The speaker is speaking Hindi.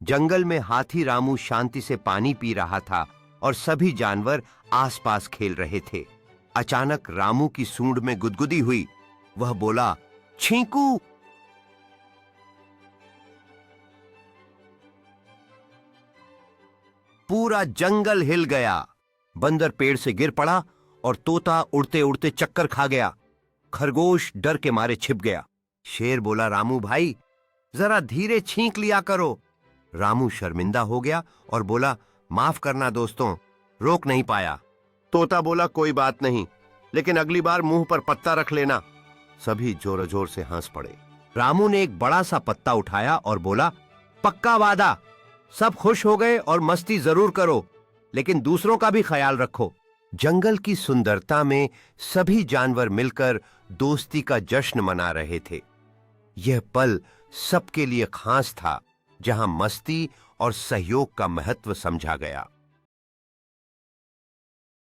जंगल में हाथी रामू शांति से पानी पी रहा था और सभी जानवर आसपास खेल रहे थे। अचानक रामू की सूंड में गुदगुदी हुई। वह बोला, छींकू। पूरा जंगल हिल गया। बंदर पेड़ से गिर पड़ा और तोता उड़ते उड़ते चक्कर खा गया। खरगोश डर के मारे छिप गया। शेर बोला, रामू भाई जरा धीरे छींक लिया करो। रामू शर्मिंदा हो गया और बोला, माफ करना दोस्तों, रोक नहीं पाया। तोता बोला, कोई बात नहीं, लेकिन अगली बार मुंह पर पत्ता रख लेना। सभी जोर जोर से हंस पड़े। रामू ने एक बड़ा सा पत्ता उठाया और बोला, पक्का वादा, सब खुश हो गए और मस्ती जरूर करो, लेकिन दूसरों का भी ख्याल रखो। जंगल की सुंदरता में सभी जानवर मिलकर दोस्ती का जश्न मना रहे थे। यह पल सबके लिए खास था, जहां मस्ती और सहयोग का महत्व समझा गया।